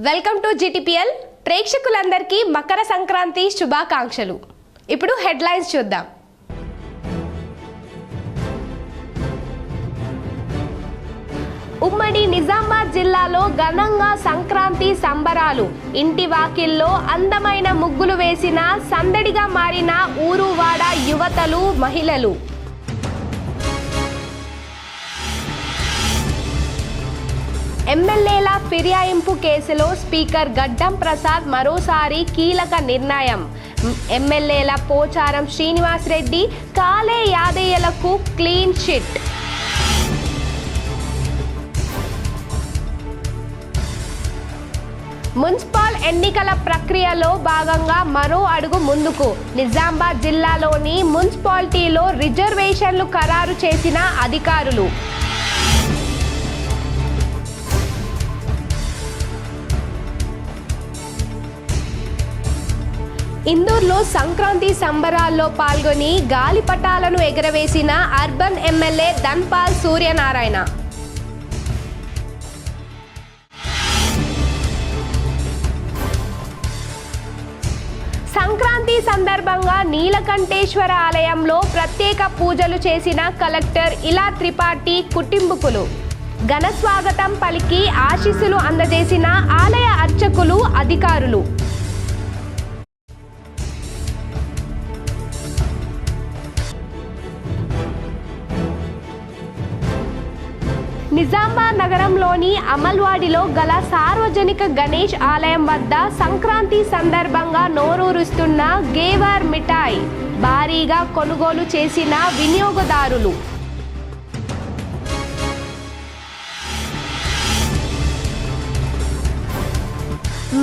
Welcome to GTPL. ప్రేక్షకులందరికీ మకర సంక్రాంతి శుభాకాంక్షలు. ఇప్పుడు హెడ్లైన్స్ చూద్దాం. ఉమ్మడి నిజామాబాద్ జిల్లాలో ఘనంగా సంక్రాంతి సంబరాలు. ఇంటి వాకిల్లో అందమైన ముగ్గులు వేసిన సందడిగా మారిన ఊరువాడ యువతలు, మహిళలు. ఎమ్మెల్యేల ఫిర్యాయింపు కేసులో స్పీకర్ గడ్డం ప్రసాద్ మరోసారి కీలక నిర్ణయం. ఎమ్మెల్యేల పోచారం శ్రీనివాస్ రెడ్డి, కాలే యాదయ్యలకు క్లీన్ చిట్. మున్సిపల్ ఎన్నికల ప్రక్రియలో భాగంగా మరో అడుగు ముందుకు. నిజామాబాద్ జిల్లాలోని మున్సిపాలిటీలో రిజర్వేషన్లు ఖరారు చేసిన అధికారులు. ఇందూరులో సంక్రాంతి సంబరాల్లో పాల్గొని గాలిపటాలను ఎగరవేసిన అర్బన్ ఎమ్మెల్యే ధన్పాల్ సూర్యనారాయణ. సంక్రాంతి సందర్భంగా నీలకంఠేశ్వర ఆలయంలో ప్రత్యేక పూజలు చేసిన కలెక్టర్ ఇలా త్రిపాఠి కుటుంబకులు. ఘన స్వాగతం పలికి ఆశీస్సులు అందజేసిన ఆలయ అర్చకులు, అధికారులు. నిజామాబాద్ నగరంలోని అమల్వాడిలో గల సార్వజనిక గణేష్ ఆలయం వద్ద సంక్రాంతి సందర్భంగా నోరూరుస్తున్న గేవర్ మిఠాయి భారీగా కొనుగోలు చేసిన వినియోగదారులు.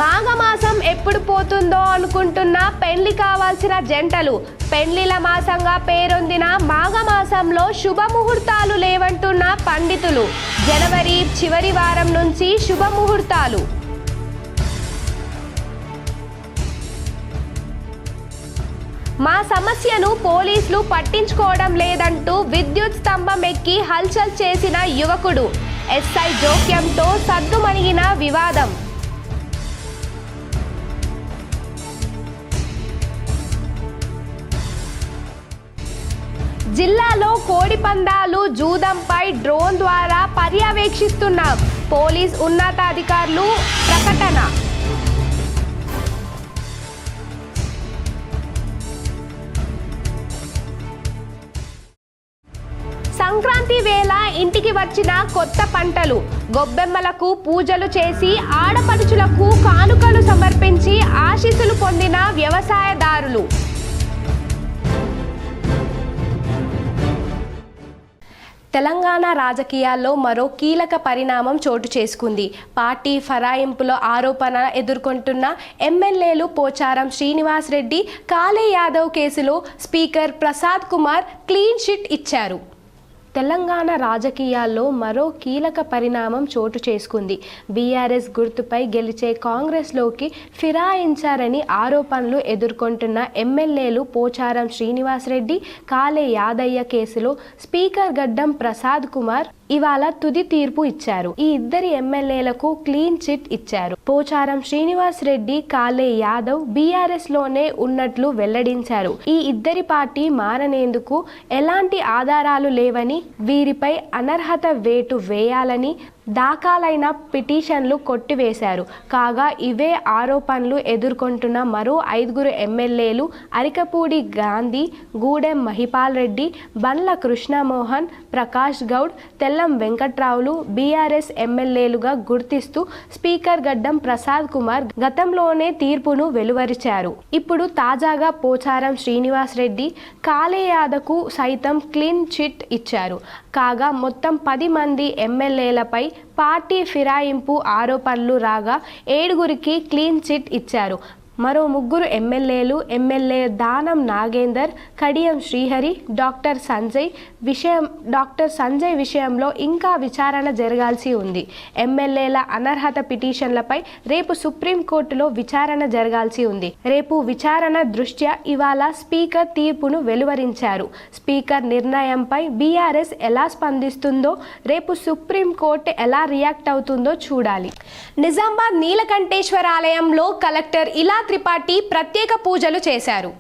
మాఘమాసం ఎప్పుడు పోతుందో అనుకుంటున్న పెళ్లి కావాల్సిన జంటలు. పెళ్లిల మాసంగా పేరొందిన మాఘమాసంలో శుభముహూర్తాలు లేవంటున్న పండితులు. జనవరి చివరి వారం నుంచి శుభముహూర్తాలు. మా సమస్యను పోలీసులు పట్టించుకోవడం లేదంటూ విద్యుత్ స్తంభం ఎక్కి హల్చల్ చేసిన యువకుడు. ఎస్ఐ జోక్యంతో సద్దుమణిగిన వివాదం. జిల్లాలో కోడి పందాలు, జూదంపై డ్రోన్ ద్వారా పర్యవేక్షిస్తున్నాం. పోలీస్ ఉన్నతాధికారులు ప్రకటన. సంక్రాంతి వేళ ఇంటికి వచ్చిన కొత్త పంటలు. గొబ్బెమ్మలకు పూజలు చేసి ఆడపడుచులకు కానుకలు సమర్పించి ఆశీస్సులు పొందిన వ్యవసాయదారులు. తెలంగాణ రాజకీయాల్లో మరో కీలక పరిణామం చోటు చేసుకుంది. పార్టీ ఫరాయింపుల ఆరోపణ ఎదుర్కొంటున్న ఎమ్మెల్యేలు పోచారం శ్రీనివాస్ రెడ్డి, కాలే యాదవ్ కేసులో speaker Prasad Kumar clean chit ఇచ్చారు. తెలంగాణ రాజకీయాల్లో మరో కీలక పరిణామం చోటు చేసుకుంది. బీఆర్ఎస్ గుర్తుపై గెలిచే కాంగ్రెస్లోకి ఫిరాయించారని ఆరోపణలు ఎదుర్కొంటున్న ఎమ్మెల్యేలు పోచారం శ్రీనివాస్ రెడ్డి, కాలే యాదయ్య కేసులో స్పీకర్ గడ్డం ప్రసాద్ కుమార్ ఇవాళ తుది తీర్పు ఇచ్చారు. ఈ ఇద్దరి ఎమ్మెల్యేలకు క్లీన్ చిట్ ఇచ్చారు. పోచారం శ్రీనివాస్ రెడ్డి, కాలే యాదవ్ బీఆర్ఎస్ లోనే ఉన్నట్లు వెల్లడించారు. ఈ ఇద్దరి పార్టీ మారనేందుకు ఎలాంటి ఆధారాలు లేవని, వీరిపై అనర్హత వేటు వేయాలని దాఖలైన పిటిషన్లు కొట్టివేశారు. కాగా ఇవే ఆరోపణలు ఎదుర్కొంటున్న మరో 5 ఎమ్మెల్యేలు అరికపూడి గాంధీ, గూడెం మహిపాల్ రెడ్డి, బండ్ల కృష్ణమోహన్, ప్రకాష్ గౌడ్, తెల్లం వెంకట్రావులు బీఆర్ఎస్ ఎమ్మెల్యేలుగా గుర్తిస్తూ స్పీకర్ గడ్డం ప్రసాద్ కుమార్ గతంలోనే తీర్పును వెలువరించారు. ఇప్పుడు తాజాగా పోచారం శ్రీనివాస్ రెడ్డి, కాలే యాదవ్కు సైతం క్లీన్ చిట్ ఇచ్చారు. కాగా మొత్తం 10 మంది ఎమ్మెల్యేలపై పార్టీ ఫిరాయింపు ఆరోపణలు రాగా 7 క్లీన్ చిట్ ఇచ్చారు. మరో ముగ్గురు ఎమ్మెల్యేలు ఎమ్మెల్యే దానం నాగేందర్, కడియం శ్రీహరి, డాక్టర్ సంజయ్ విషయంలో ఇంకా విచారణ జరగాల్సి ఉంది. ఎమ్మెల్యేల అనర్హత పిటిషన్లపై రేపు సుప్రీంకోర్టులో విచారణ జరగాల్సి ఉంది. రేపు విచారణ దృష్ట్యా ఇవాళ స్పీకర్ తీర్పును వెలువరించారు. స్పీకర్ నిర్ణయంపై బీఆర్ఎస్ ఎలా స్పందిస్తుందో, రేపు సుప్రీంకోర్టు ఎలా రియాక్ట్ అవుతుందో చూడాలి. నిజామాబాద్ నీలకంఠేశ్వర ఆలయంలో కలెక్టర్ ఇలా త్రిపాఠి ప్రత్యేక పూజలు చేశారు.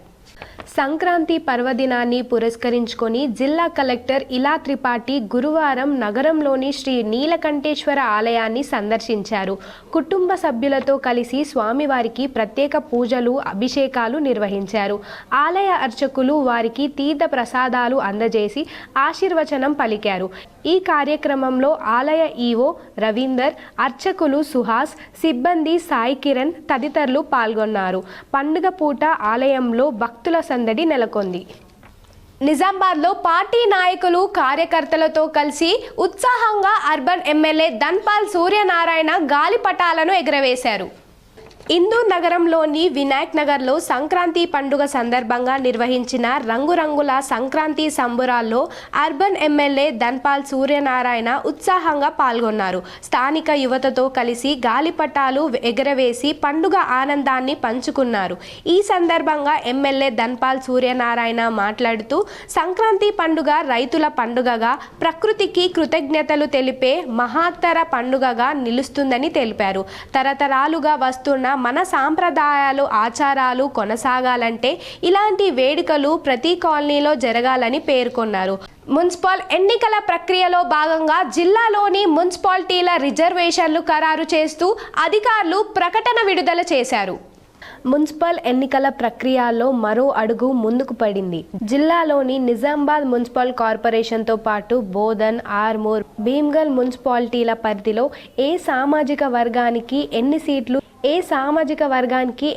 సంక్రాంతి పర్వదినాన్ని పురస్కరించుకొని జిల్లా కలెక్టర్ ఇలా త్రిపాఠి గురువారం నగరంలోని శ్రీ నీలకంఠేశ్వర ఆలయాన్ని సందర్శించారు. కుటుంబ సభ్యులతో కలిసి స్వామివారికి ప్రత్యేక పూజలు, అభిషేకాలు నిర్వహించారు. ఆలయ అర్చకులు వారికి తీర్థ ప్రసాదాలు అందజేసి ఆశీర్వచనం పలికారు. ఈ కార్యక్రమంలో ఆలయ ఈవో రవీందర్, అర్చకులు సుహాస్, సిబ్బంది సాయి కిరణ్ తదితరులు పాల్గొన్నారు. పండుగ పూట ఆలయంలో భక్తుల సందడి నెలకొంది. నిజామాబాద్లో పార్టీ నాయకులు, కార్యకర్తలతో కలిసి ఉత్సాహంగా అర్బన్ ఎమ్మెల్యే ధన్పాల్ సూర్యనారాయణ గాలిపటాలను ఎగురవేశారు. ఇందూర్ నగరంలోని వినాయక్ నగర్లో సంక్రాంతి పండుగ సందర్భంగా నిర్వహించిన రంగురంగుల సంక్రాంతి సంబురాల్లో అర్బన్ ఎమ్మెల్యే ధన్పాల్ సూర్యనారాయణ ఉత్సాహంగా పాల్గొన్నారు. స్థానిక యువతతో కలిసి గాలిపటాలు ఎగరవేసి పండుగ ఆనందాన్ని పంచుకున్నారు. ఈ సందర్భంగా ఎమ్మెల్యే ధన్పాల్ సూర్యనారాయణ మాట్లాడుతూ, సంక్రాంతి పండుగ రైతుల పండుగగా, ప్రకృతికి కృతజ్ఞతలు తెలిపే మహత్తర పండుగగా నిలుస్తుందని తెలిపారు. తరతరాలుగా వస్తున్న మన సాంప్రదాయాలు, ఆచారాలు కొనసాగాలంటే ఇలాంటి వేడుకలు ప్రతి కాలనీలో జరగాలని పేర్కొన్నారు. మున్సిపల్ ఎన్నికల ప్రక్రియలో భాగంగా జిల్లాలోని మున్సిపాలిటీల రిజర్వేషన్లు ఖరారు చేస్తూ అధికారులు ప్రకటన విడుదల చేశారు. మున్సిపల్ ఎన్నికల ప్రక్రియలో మరో అడుగు ముందుకు పడింది. జిల్లాలోని నిజామాబాద్ మున్సిపల్ కార్పొరేషన్తో పాటు బోధన్, ఆర్మూర్, భీమ్గల్ మున్సిపాలిటీల పరిధిలో ఏ సామాజిక వర్గానికి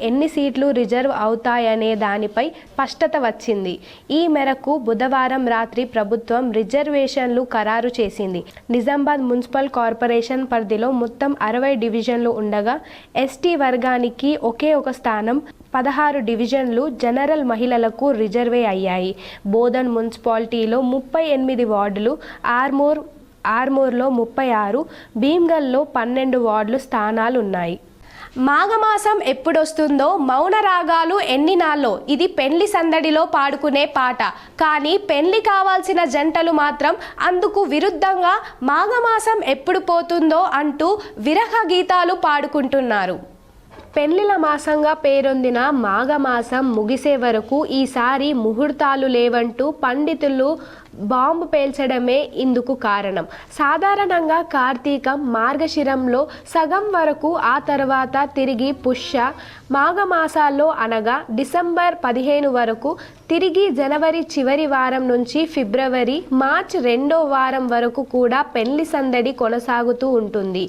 ఎన్ని సీట్లు రిజర్వ్ అవుతాయనే దానిపై స్పష్టత వచ్చింది. ఈ మేరకు బుధవారం రాత్రి ప్రభుత్వం రిజర్వేషన్లు ఖరారు చేసింది. నిజామాబాద్ మున్సిపల్ కార్పొరేషన్ పరిధిలో మొత్తం 60 డివిజన్లు ఉండగా ఎస్టీ వర్గానికి ఒకే ఒక స్థానం, 16 డివిజన్లు జనరల్ మహిళలకు రిజర్వే అయ్యాయి. బోధన్ మున్సిపాలిటీలో 38 వార్డులు, ఆర్మూర్లో 36, భీమ్గల్లో 12 వార్డులు స్థానాలున్నాయి. మాఘమాసం ఎప్పుడొస్తుందో, మౌన రాగాలు ఎన్నినాళ్ళో ఇది పెళ్లి సందడిలో పాడుకునే పాట. కానీ పెళ్లి కావాల్సిన జంటలు మాత్రం అందుకు విరుద్ధంగా మాఘమాసం ఎప్పుడు పోతుందో అంటూ విరహ గీతాలు పాడుకుంటున్నారు. పెళ్లిల మాసంగా పేరొందిన మాఘమాసం ముగిసే వరకు ఈసారి ముహూర్తాలు లేవంటూ పండితులు బాంబు పేల్చడమే ఇందుకు కారణం. సాధారణంగా కార్తీకం, మార్గశిరంలో సగం వరకు, ఆ తర్వాత తిరిగి పుష్య మాఘమాసాల్లో అనగా డిసెంబర్ 15 వరకు, తిరిగి జనవరి చివరి వారం నుంచి ఫిబ్రవరి, మార్చి 2వ వారం వరకు కూడా పెళ్లి సందడి కొనసాగుతూ ఉంటుంది.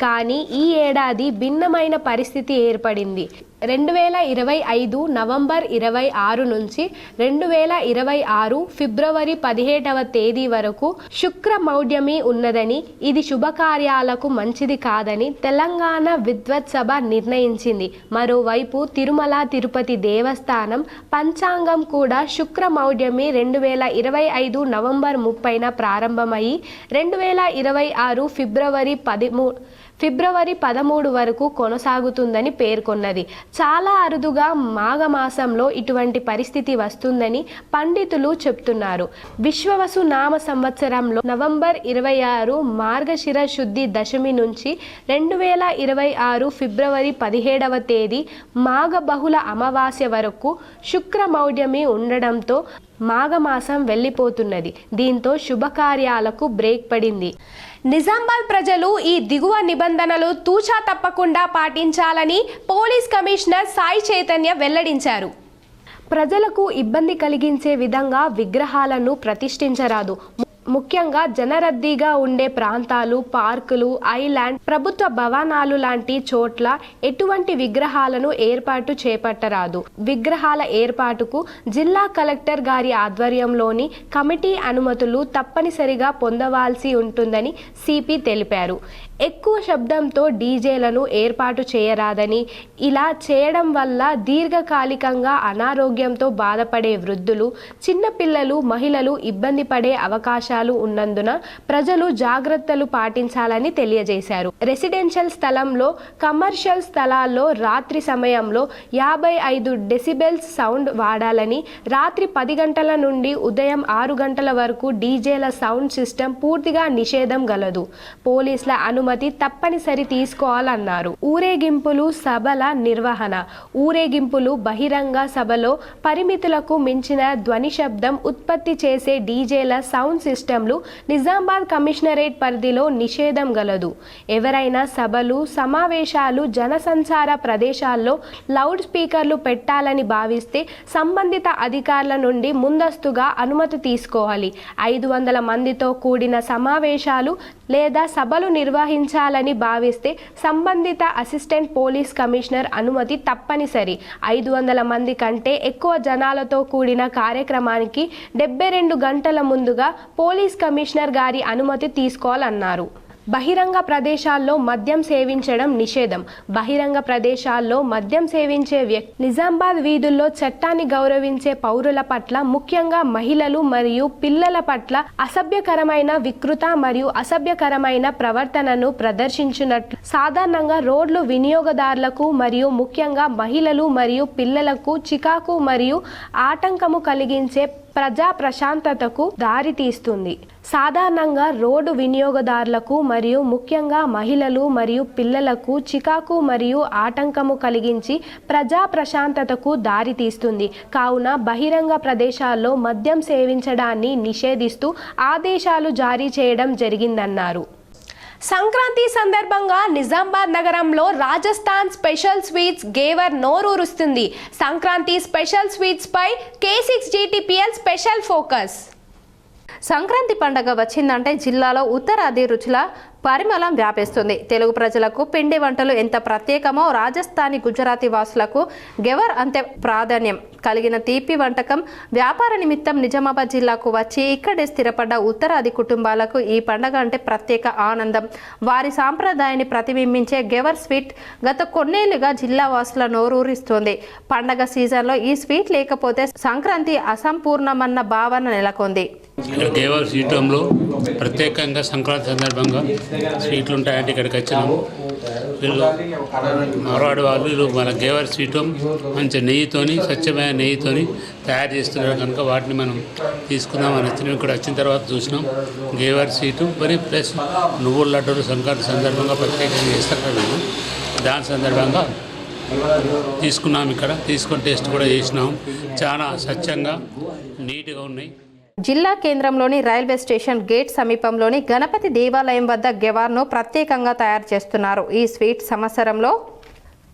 కానీ ఈ ఏడాది భిన్నమైన పరిస్థితి ఏర్పడింది. 2025 నవంబర్ 26 నుంచి 2026 ఫిబ్రవరి 17వ తేదీ వరకు శుక్రమౌఢ్యమి ఉన్నదని, ఇది శుభకార్యాలకు మంచిది కాదని తెలంగాణ విద్వత్ సభ నిర్ణయించింది. మరోవైపు తిరుమల తిరుపతి దేవస్థానం పంచాంగం కూడా శుక్రమౌఢ్యమి 2025 నవంబర్ 30న ప్రారంభమయ్యి 2026 ఫిబ్రవరి 13 వరకు కొనసాగుతుందని పేర్కొన్నది. చాలా అరుదుగా మాఘమాసంలో ఇటువంటి పరిస్థితి వస్తుందని పండితులు చెప్తున్నారు. విశ్వవసు నామ సంవత్సరంలో నవంబర్ 26 మార్గశిర శుద్ధి దశమి నుంచి 2026 ఫిబ్రవరి 17వ తేదీ మాఘ బహుళ అమావాస్య వరకు శుక్రమౌఢ్యమి ఉండడంతో మాఘమాసం వెళ్ళిపోతున్నది. దీంతో శుభకార్యాలకు బ్రేక్ పడింది. నిజామాబాద్ ప్రజలు ఈ దిగువ నిబంధనలు తూచా తప్పకుండా పాటించాలని పోలీస్ కమిషనర్ సాయి చైతన్య వెల్లడించారు. ప్రజలకు ఇబ్బంది కలిగించే విధంగా విగ్రహాలను ప్రతిష్ఠించరాదు. ముఖ్యంగా జనరద్దీగా ఉండే ప్రాంతాలు, పార్కులు, ఐలాండ్, ప్రభుత్వ భవనాలు లాంటి చోట్ల ఎటువంటి విగ్రహాలను ఏర్పాటు చేపట్టరాదు. విగ్రహాల ఏర్పాటుకు జిల్లా కలెక్టర్ గారి ఆధ్వర్యంలోని కమిటీ అనుమతులు తప్పనిసరిగా పొందవలసి ఉంటుందని సిపి తెలిపారు. ఎక్కువ శబ్దంతో డీజేలను ఏర్పాటు చేయరాదని, ఇలా చేయడం వల్ల దీర్ఘకాలికంగా అనారోగ్యంతో బాధపడే వృద్ధులు, చిన్నపిల్లలు, మహిళలు ఇబ్బంది పడే అవకాశాలు ఉన్నందున ప్రజలు జాగ్రత్తలు పాటించాలని తెలియజేశారు. రెసిడెన్షియల్ స్థలంలో, కమర్షియల్ స్థలాల్లో రాత్రి సమయంలో 55 డెసిబెల్స్ సౌండ్ వాడాలని, రాత్రి 10 గంటల నుండి ఉదయం 6 గంటల వరకు డీజేల సౌండ్ సిస్టమ్ పూర్తిగా నిషేధం గలదు. పోలీసుల అనుమతి తప్పనిసరి తీసుకోవాలన్నారు. ఊరేగింపులు, సభల నిర్వహణ. ఊరేగింపులు, బహిరంగ సభలో పరిమితులకు మించిన ధ్వని శబ్దం ఉత్పత్తి చేసే డీజేల సౌండ్ సిస్టంలు నిజామాబాద్ కమిషనరేట్ పరిధిలో నిషేధం గలదు. ఎవరైనా సభలు, సమావేశాలు, జనసంచార ప్రదేశాల్లో లౌడ్ స్పీకర్లు పెట్టాలని భావిస్తే సంబంధిత అధికారుల నుండి ముందస్తుగా అనుమతి తీసుకోవాలి. 500 మందితో కూడిన సమావేశాలు లేదా సభలు నిర్వహించాలని భావిస్తే సంబంధిత అసిస్టెంట్ పోలీస్ కమిషనర్ అనుమతి తప్పనిసరి. 500 మంది కంటే ఎక్కువ జనాలతో కూడిన కార్యక్రమానికి 72 గంటల ముందుగా పోలీస్ కమిషనర్ గారి అనుమతి తీసుకోవాలన్నారు. బహిరంగ ప్రదేశాల్లో మద్యం సేవించడం నిషేధం. బహిరంగ ప్రదేశాల్లో మద్యం సేవించే వ్యక్తి నిజామాబాద్ వీధుల్లో చట్టాన్ని గౌరవించే పౌరుల పట్ల, ముఖ్యంగా మహిళలు మరియు పిల్లల పట్ల అసభ్యకరమైన, వికృత మరియు అసభ్యకరమైన ప్రవర్తనను ప్రదర్శించినట్లు సాధారణంగా రోడ్లు వినియోగదారులకు మరియు ముఖ్యంగా మహిళలు మరియు పిల్లలకు చికాకు మరియు ఆటంకము కలిగించే ప్రజా ప్రశాంతతకు దారితీస్తుంది. సాధారణంగా రోడ్డు వినియోగదారులకు మరియు ముఖ్యంగా మహిళలు మరియు పిల్లలకు చికాకు మరియు ఆటంకము కలిగించి ప్రజా ప్రశాంతతకు దారితీస్తుంది. కావున బహిరంగ ప్రదేశాల్లో మద్యం సేవించడాన్ని నిషేధిస్తూ ఆదేశాలు జారీ చేయడం జరిగిందన్నారు. సంక్రాంతి సందర్భంగా నిజామాబాద్ నగరంలో రాజస్థాన్ స్పెషల్ స్వీట్స్ గేవర్ నోరూరుస్తుంది. సంక్రాంతి స్పెషల్ స్వీట్స్ పై K6 GTPL special focus. Sankranti పండగ వచ్చిందంటే జిల్లాలో ఉత్తరాది రుచుల పరిమళం వ్యాపిస్తుంది. తెలుగు ప్రజలకు పిండి వంటలు ఎంత ప్రత్యేకమో రాజస్థానీ, గుజరాతీ వాసులకు గెవర్ అంతే ప్రాధాన్యం కలిగిన తీపి వంటకం వ్యాపార నిమిత్తం నిజామాబాద్ జిల్లాకు వచ్చి ఇక్కడే స్థిరపడ్డ ఉత్తరాది కుటుంబాలకు ఈ పండగ అంటే ప్రత్యేక ఆనందం. వారి సాంప్రదాయాన్ని ప్రతిబింబించే గెవర్ స్వీట్ గత కొన్నేళ్లుగా జిల్లా వాసుల నోరూరిస్తోంది. పండగ సీజన్లో ఈ స్వీట్ లేకపోతే సంక్రాంతి అసంపూర్ణమన్న భావన నెలకొంది. గేవర్ స్వీటంలో ప్రత్యేకంగా సంక్రాంతి సందర్భంగా స్వీట్లు ఉంటాయంటే ఇక్కడికి వచ్చినాము. వీళ్ళు మరవాడి వాళ్ళు మన గేవర్ స్వీటం మంచి నెయ్యితోని, స్వచ్ఛమైన నెయ్యితోని తయారు చేస్తున్నారు కనుక వాటిని మనం తీసుకుందామని వచ్చినాం. ఇక్కడ వచ్చిన తర్వాత చూసినాం గేవర్ స్వీటు మరి ప్లస్ నువ్వుల లడ్డూలు సంక్రాంతి సందర్భంగా ప్రత్యేకంగా చేస్తారు కదా, దాని సందర్భంగా తీసుకున్నాం. ఇక్కడ తీసుకొని టేస్ట్ కూడా చేసినాం. చాలా స్వచ్ఛంగా నీట్గా ఉన్నాయి. జిల్లా కేంద్రంలోని రైల్వే స్టేషన్ గేట్ సమీపంలోని గణపతి దేవాలయం వద్ద గెవార్ను ప్రత్యేకంగా తయారు చేస్తున్నారు. ఈ స్వీట్ సంవత్సరంలో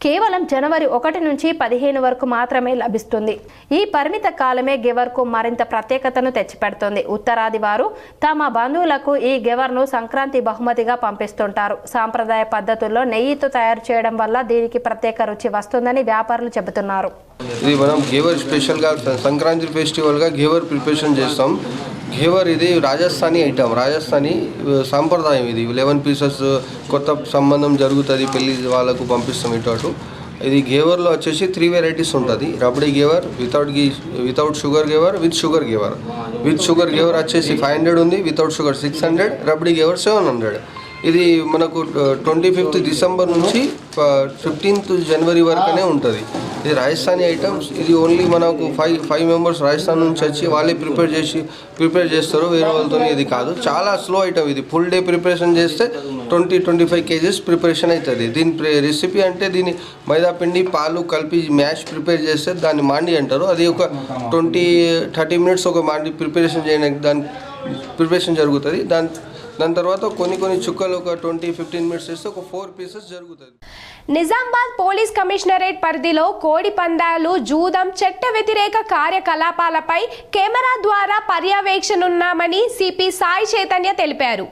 కేవలం జనవరి 1 నుంచి 15 వరకు మాత్రమే లభిస్తుంది. ఈ పరిమిత కాలమే గెవర్కు మరింత ప్రత్యేకతను తెచ్చిపెడుతుంది. ఉత్తరాది వారు తమ బంధువులకు ఈ గెవర్ను సంక్రాంతి బహుమతిగా పంపిస్తుంటారు. సాంప్రదాయ పద్ధతుల్లో నెయ్యితో తయారు చేయడం వల్ల దీనికి ప్రత్యేక రుచి వస్తుందని వ్యాపారులు చెబుతున్నారు. ఇది మనం గేవర్ స్పెషల్గా సంక్రాంతి ఫెస్టివల్గా గేవర్ ప్రిపరేషన్ చేస్తాం. గేవర్ ఇది రాజస్థానీ ఐటమ్, రాజస్థానీ సాంప్రదాయం. ఇది 11 పీసెస్ కొత్త సంబంధం జరుగుతుంది, పెళ్లి వాళ్ళకు పంపిస్తాం ఇటు అటు. ఇది గేవర్లో వచ్చేసి 3 వెరైటీస్ ఉంటుంది. Rabdi gave our, without sugar gave our, with sugar gave our. With sugar gave our వచ్చేసి 500 ఉంది, వితౌట్ షుగర్ 600, రబడీ గేవర్ 700. ఇది మనకు 25th డిసెంబర్ నుంచి 15th జనవరి వరకునే ఉంటుంది. ఇది రాజస్థానీ ఐటమ్స్. ఇది ఓన్లీ మనకు 5 మెంబర్స్ రాజస్థాన్ నుంచి వచ్చి వాళ్ళే ప్రిపేర్ చేస్తారు, వేరే వాళ్ళతో. ఇది కాదు, చాలా స్లో ఐటమ్. ఇది ఫుల్ డే ప్రిపరేషన్ చేస్తే 20-25 kgs ప్రిపరేషన్ అవుతుంది. దీని రెసిపీ అంటే దీని మైదా పిండి, పాలు కలిపి మ్యాష్ ప్రిపేర్ చేస్తే దాన్ని మాండి అంటారు. అది ఒక 20-30 minutes ఒక మాండి ప్రిపరేషన్ చేయడానికి దాని ప్రిపరేషన్ జరుగుతుంది. దాని తర్వాత కొన్ని చుక్కలు ఒక 20-15 minutes చేస్తే ఒక 4 pieces జరుగుతుంది. నిజామాబాద్ పోలీస్ కమిషనరేట్ పరిధిలో కోడి పందాలు, జూదం, చట్ట వ్యతిరేక కార్యకలాపాలపై కెమెరా ద్వారా పర్యవేక్షణున్నామని సిపి సాయి చైతన్య తెలిపారు.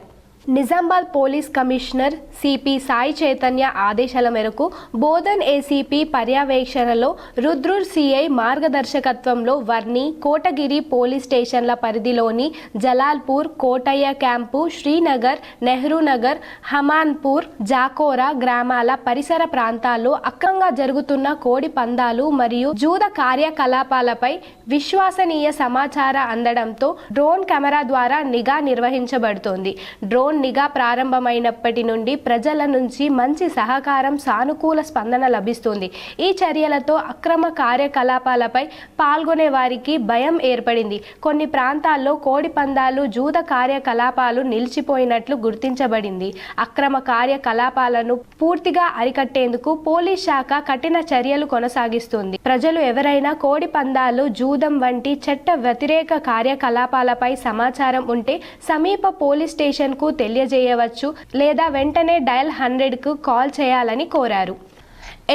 Nizamabad police commissioner CP Sai Chaitanya ఆదేశాల మేరకు బోధన్ ఏసీపీ పర్యవేక్షణలో రుద్రూర్ సిఐ మార్గదర్శకత్వంలో వర్ని, కోటగిరి పోలీస్ స్టేషన్ల పరిధిలోని జలాల్పూర్, కోటయ్య క్యాంపు, శ్రీనగర్, నెహ్రూ నగర్, హమాన్పూర్, జాకోరా గ్రామాల పరిసర ప్రాంతాల్లో అక్రమంగా జరుగుతున్న కోడి పందాలు మరియు జూద కార్యకలాపాలపై విశ్వసనీయ సమాచారం అందడంతో డ్రోన్ కెమెరా ద్వారా నిఘా నిర్వహించబడుతోంది. డ్రోన్ నిఘా ప్రారంభమైనప్పటి నుండి ప్రజల నుంచి మంచి సహకారం, సానుకూల స్పందన లభిస్తుంది. ఈ చర్యలతో అక్రమ కార్యకలాపాలపై పాల్గొనే వారికి భయం ఏర్పడింది. కొన్ని ప్రాంతాల్లో కోడి పందాలు, జూద కార్యకలాపాలు నిలిచిపోయినట్లు గుర్తించబడింది. అక్రమ కార్యకలాపాలను పూర్తిగా అరికట్టేందుకు పోలీస్ శాఖ కఠిన చర్యలు కొనసాగిస్తుంది. ప్రజలు ఎవరైనా కోడి పందాలు, జూదం వంటి చట్ట వ్యతిరేక కార్యకలాపాలపై సమాచారం ఉంటే సమీప పోలీస్ స్టేషన్కు తెలియజేయవచ్చు లేదా వెంటనే డయల్ 100కు కాల్ చేయాలని కోరారు.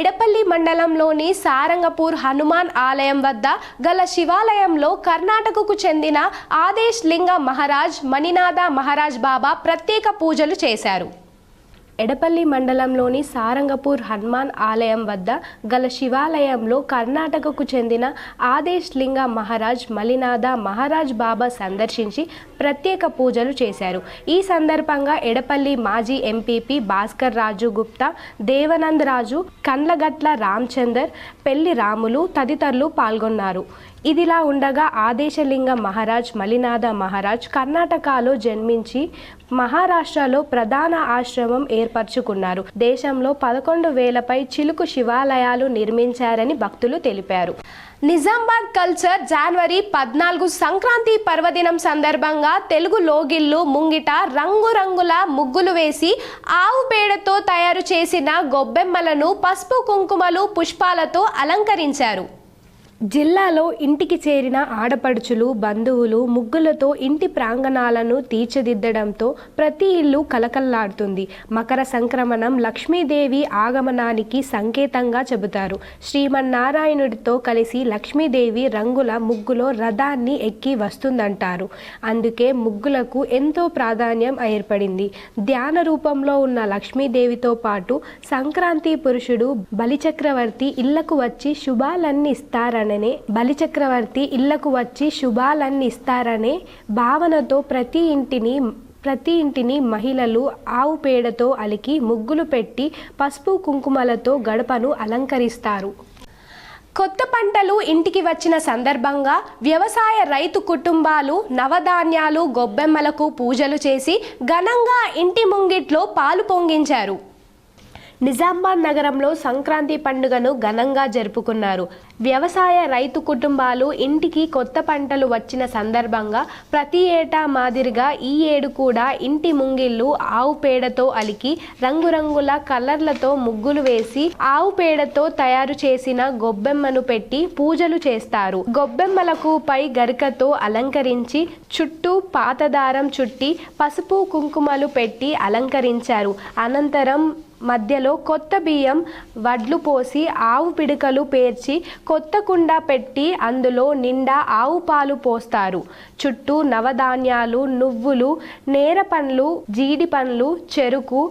ఎడపల్లి మండలంలోని సారంగపూర్ హనుమాన్ ఆలయం వద్ద గల శివాలయంలో కర్ణాటకకు చెందిన ఆదేశ్ లింగ మహారాజ్, మణినాథ మహారాజ్ బాబా ప్రత్యేక పూజలు చేశారు. ఎడపల్లి మండలంలోని సారంగపూర్ హనుమాన్ ఆలయం వద్ద గల శివాలయంలో కర్ణాటకకు చెందిన ఆదేశ్ లింగ మహారాజ్, మలినాథ మహారాజ్ బాబా సందర్శించి ప్రత్యేక పూజలు చేశారు. ఈ సందర్భంగా ఎడపల్లి మాజీ ఎంపీపీ భాస్కర్ రాజు గుప్తా, దేవనంద్ రాజు, కండ్లగట్ల రామచందర్, పెళ్లి రాములు తదితరులు పాల్గొన్నారు. ఇదిలా ఉండగా ఆదేశలింగ మహారాజ్, మలినాథ మహారాజ్ కర్ణాటకలో జన్మించి మహారాష్ట్రలో ప్రధాన ఆశ్రమం ఏర్పరచుకున్నారు. దేశంలో 11,000 చిలుకు శివాలయాలు నిర్మించారని భక్తులు తెలిపారు. నిజామాబాద్ కల్చర్ జనవరి 14 సంక్రాంతి పర్వదినం సందర్భంగా తెలుగు లోగిళ్ళు ముంగిట రంగురంగుల ముగ్గులు వేసి ఆవు పేడతో తయారు చేసిన గొబ్బెమ్మలను పసుపు, కుంకుమలు, పుష్పాలతో అలంకరించారు. జిల్లాలో ఇంటికి చేరిన ఆడపడుచులు, బంధువులు ముగ్గులతో ఇంటి ప్రాంగణాలను తీర్చిదిద్దడంతో ప్రతి ఇల్లు కలకల్లాడుతుంది. మకర సంక్రమణం లక్ష్మీదేవి ఆగమనానికి సంకేతంగా చెబుతారు. శ్రీమన్నారాయణుడితో కలిసి లక్ష్మీదేవి రంగుల ముగ్గులో రథాన్ని ఎక్కి వస్తుందంటారు. అందుకే ముగ్గులకు ఎంతో ప్రాధాన్యం ఏర్పడింది. ధ్యాన రూపంలో ఉన్న లక్ష్మీదేవితో పాటు సంక్రాంతి పురుషుడు బలిచక్రవర్తి ఇళ్లకు వచ్చి శుభాలన్నీ ఇస్తారనే భావనతో ప్రతి ఇంటిని మహిళలు ఆవు పేడతో అలికి ముగ్గులు పెట్టి పసుపు, కుంకుమలతో గడపను అలంకరిస్తారు. కొత్త పంటలు ఇంటికి వచ్చిన సందర్భంగా వ్యవసాయ రైతు కుటుంబాలు నవధాన్యాలు, గొబ్బెమ్మలకు పూజలు చేసి ఘనంగా ఇంటి ముంగిట్లో పాలు పొంగించారు. నిజామాబాద్ నగరంలో సంక్రాంతి పండుగను ఘనంగా జరుపుకున్నారు. వ్యవసాయ రైతు కుటుంబాలు ఇంటికి కొత్త పంటలు వచ్చిన సందర్భంగా ప్రతి ఏటా మాదిరిగా ఈ ఏడు కూడా ఇంటి ముంగిళ్ళు ఆవు పేడతో అలికి రంగురంగుల కలర్లతో ముగ్గులు వేసి ఆవు పేడతో తయారు చేసిన గొబ్బెమ్మను పెట్టి పూజలు చేస్తారు. గొబ్బెమ్మలకు పై గరికతో అలంకరించి చుట్టూ పాతదారం చుట్టి పసుపు, కుంకుమలు పెట్టి అలంకరించారు. అనంతరం మధ్యలో కొత్త బియ్యం, వడ్లు పోసి ఆవు పిడకలు పేర్చి కొత్త కుండ పెట్టి అందులో నిండా ఆవు పాలు పోస్తారు. చుట్టూ నవధాన్యాలు, నువ్వులు, నేర పండ్లు, జీడి పండ్లు, చెరుకు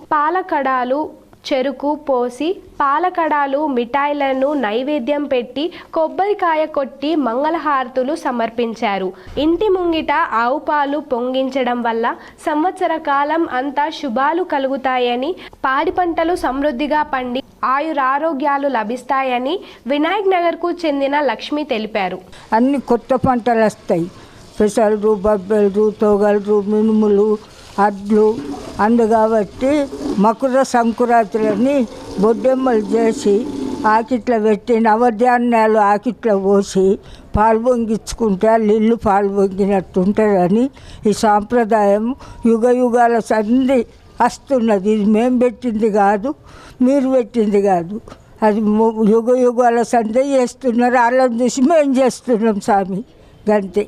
పోసి పాలకడాలు, మిఠాయిలను నైవేద్యం పెట్టి కొబ్బరికాయ కొట్టి మంగళహారతులు సమర్పించారు. ఇంటి ముంగిట ఆవు పాలు పొంగించడం వల్ల సంవత్సర కాలం అంతా శుభాలు కలుగుతాయని, పాడి పంటలు సమృద్ధిగా పండి ఆయురారోగ్యాలు లభిస్తాయని వినాయక్ నగర్కు చెందిన లక్ష్మి తెలిపారు. అన్ని కొత్త పంటలు వస్తాయి. పెసలు, బొబ్బెలు, తోగలు, మినుములు, అడ్లు అందు కాబట్టి మకర సంక్రాంతిని బొడ్డెమ్మలు చేసి ఆకిట్లో పెట్టి నవధాన్యాలు ఆకిట్లో పోసి పాలు పొంగించుకుంటే ఇల్లు పాలు పొంగినట్టు ఉంటుందని ఈ సాంప్రదాయం యుగాల సంధి వస్తున్నది. ఇది మేము పెట్టింది కాదు, మీరు పెట్టింది కాదు. అది యుగాల సంధి చేస్తున్నారు. వాళ్ళని చూసి మేము చేస్తున్నాం స్వామి, గంతే.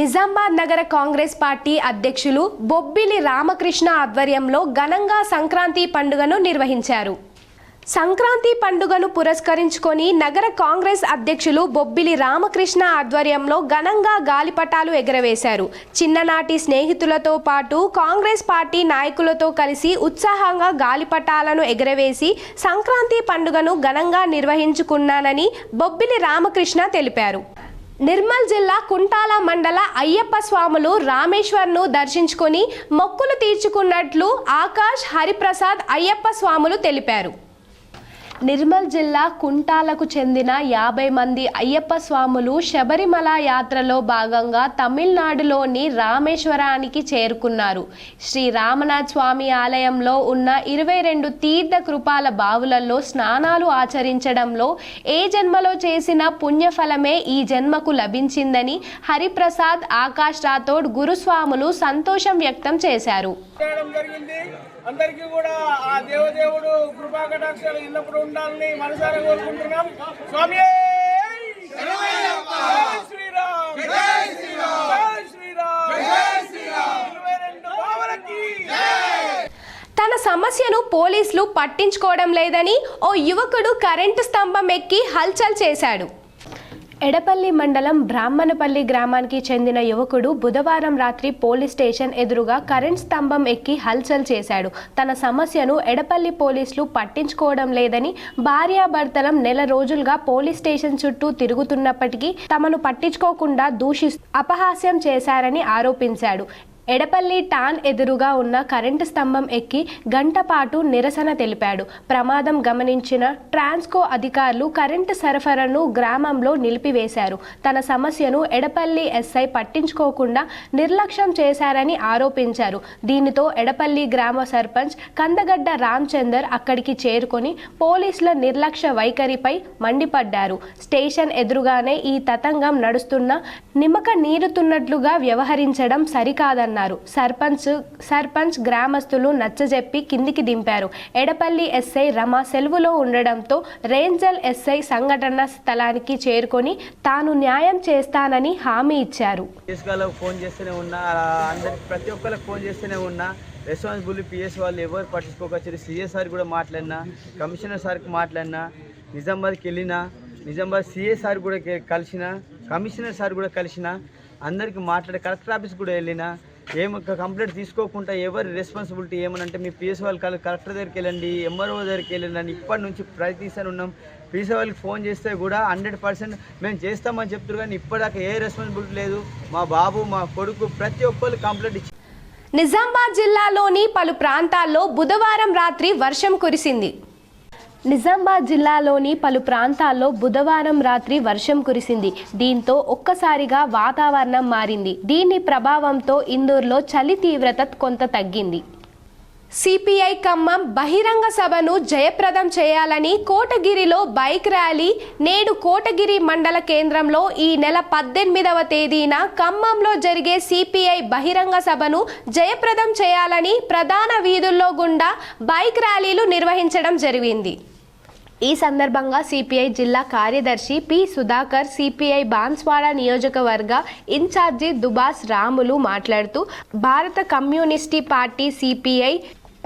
నిజామాబాద్ నగర కాంగ్రెస్ పార్టీ అధ్యక్షులు బొబ్బిలి రామకృష్ణ ఆధ్వర్యంలో ఘనంగా సంక్రాంతి పండుగను నిర్వహించారు. సంక్రాంతి పండుగను పురస్కరించుకొని నగర కాంగ్రెస్ అధ్యక్షులు బొబ్బిలి రామకృష్ణ ఆధ్వర్యంలో ఘనంగా గాలిపటాలు ఎగరవేశారు. చిన్ననాటి స్నేహితులతో పాటు కాంగ్రెస్ పార్టీ నాయకులతో కలిసి ఉత్సాహంగా గాలిపటాలను ఎగరవేసి సంక్రాంతి పండుగను ఘనంగా నిర్వహించుకున్నానని బొబ్బిలి రామకృష్ణ తెలిపారు. నిర్మల్ జిల్లా కుంటాల మండల అయ్యప్ప స్వాములు రామేశ్వర్ను దర్శించుకొని మొక్కులు తీర్చుకున్నట్లు ఆకాష్ హరిప్రసాద్ అయ్యప్ప స్వాములు తెలిపారు. నిర్మల్ జిల్లా కుంటాలకు చెందిన 50 మంది అయ్యప్ప స్వాములు శబరిమల యాత్రలో భాగంగా తమిళనాడులోని రామేశ్వరానికి చేరుకున్నారు. శ్రీ రామనాథ్ స్వామి ఆలయంలో ఉన్న 22 తీర్థ కృపాల బావులలో స్నానాలు ఆచరించడంలో ఏ జన్మలో చేసిన పుణ్యఫలమే ఈ జన్మకు లభించిందని హరిప్రసాద్ ఆకాష్ రాథోడ్ గురుస్వాములు సంతోషం వ్యక్తం చేశారు. అందరికీ కూడా ఆ దేవదేవుడు కృపా కటాక్షాలు ఎల్లప్పుడూ ఉండాలని మనసారా కోరుకుంటున్నాం. స్వామి శ్రీరామ్, జై శ్రీరామ్, జై శ్రీరామ్, జై శ్రీరామ్. 22 బావలకి తన సమస్యను పోలీసులు పట్టించుకోవడం లేదని ఓ యువకుడు కరెంటు స్తంభం ఎక్కి హల్చల్ చేశాడు. ఎడపల్లి మండలం బ్రాహ్మణపల్లి గ్రామానికి చెందిన యువకుడు బుధవారం రాత్రి పోలీస్ స్టేషన్ ఎదురుగా కరెంట్ స్తంభం ఎక్కి హల్చల్ చేశాడు. తన సమస్యను ఎడపల్లి పోలీసులు పట్టించుకోవడం లేదని, భార్యాభర్తలం నెల రోజులుగా పోలీస్ స్టేషన్ చుట్టూ తిరుగుతున్నప్పటికీ తమను పట్టించుకోకుండా దూషిస్తూ అపహాస్యం చేశారని ఆరోపించాడు. ఎడపల్లి టాన్ ఎదురుగా ఉన్న కరెంటు స్తంభం ఎక్కి గంట పాటు నిరసన తెలిపాడు. ప్రమాదం గమనించిన ట్రాన్స్కో అధికారులు కరెంటు సరఫరాను గ్రామంలో నిలిపివేశారు. తన సమస్యను ఎడపల్లి ఎస్ఐ పట్టించుకోకుండా నిర్లక్ష్యం చేశారని ఆరోపించారు. దీనితో ఎడపల్లి గ్రామ సర్పంచ్ కందగడ్డ రామచందర్ అక్కడికి చేరుకొని పోలీసుల నిర్లక్ష్య వైఖరిపై మండిపడ్డారు. స్టేషన్ ఎదురుగానే ఈ తతంగం నడుస్తున్నా నిమ్మక నీరుతున్నట్లుగా వ్యవహరించడం సరికాదన్నారు. సర్పంచ్ గ్రామస్తులు నచ్చజెప్పి కిందికి దింపారు. ఎడపల్లి ఎస్ఐ రమ సెలవులో ఉండడంతో రేంజల్ ఎస్ఐ సంఘటన స్థలానికి చేరుకొని తాను న్యాయం చేస్తానని హామీ ఇచ్చారు. ఫోన్ చేస్తూనే ఉన్నా, అందరికి ప్రతి ఒక్కరికి ఫోన్ చేస్తూనే ఉన్నా. రెస్పాన్సిబుల్ పిఎస్ వాళ్ళు ఎవరు పట్టించుకోకొచ్చారు. సిఎస్ సార్ కూడా మాట్లాడినా, కమిషనర్ సార్కి మాట్లాడినా, నిజామాబాద్కి వెళ్ళినా, నిజామాబాద్ సిఏ సార్ కూడా కలిసిన, కమిషనర్ సార్ కూడా కలిసిన, అందరికీ మాట్లాడి కలెక్టర్ ఆఫీస్ కూడా వెళ్ళినా. కంప్లైంట్ తీసుకోకుండా ఎవరి రెస్పాన్సిబిలిటీ ఏమనంటే మీ పిఎస్ వాళ్ళు కలెక్టర్ దగ్గరికి వెళ్ళండి, ఎంఆర్ఓ దగ్గరికి వెళ్ళండి. ఇప్పటి నుంచి ప్రయత్నిస్తూనే ఉన్నాం. పిఎస్ వాళ్ళకి ఫోన్ చేస్తే కూడా 100% మేము చేస్తామని చెప్తారు, కానీ ఇప్పటిదాకా ఏ రెస్పాన్సిబిలిటీ లేదు. మా బాబు, మా కొడుకు, ప్రతి ఒక్కరు కంప్లైంట్ ఇచ్చి. నిజామాబాద్ జిల్లాలోని పలు ప్రాంతాల్లో బుధవారం రాత్రి వర్షం కురిసింది. నిజామాబాద్ జిల్లాలోని పలు ప్రాంతాల్లో బుధవారం రాత్రి వర్షం కురిసింది. దీంతో ఒక్కసారిగా వాతావరణం మారింది. దీని ప్రభావంతో ఇందూరులో చలి తీవ్రత కొంత తగ్గింది. సిపిఐ ఖమ్మం బహిరంగ సభను జయప్రదం చేయాలని కోటగిరిలో బైక్ ర్యాలీ నేడు కోటగిరి మండల కేంద్రంలో ఈ నెల 18వ తేదీన ఖమ్మంలో జరిగే సిపిఐ బహిరంగ సభను జయప్రదం చేయాలని ప్రధాన వీధుల్లో గుండా బైక్ ర్యాలీలు నిర్వహించడం జరిగింది. ఈ సందర్భంగా సిపిఐ జిల్లా కార్యదర్శి పి సుధాకర్, సిపిఐ బాన్స్వాడ నియోజకవర్గ ఇన్ఛార్జి దుబాస్ రాములు మాట్లాడుతూ భారత కమ్యూనిస్టు పార్టీ సిపిఐ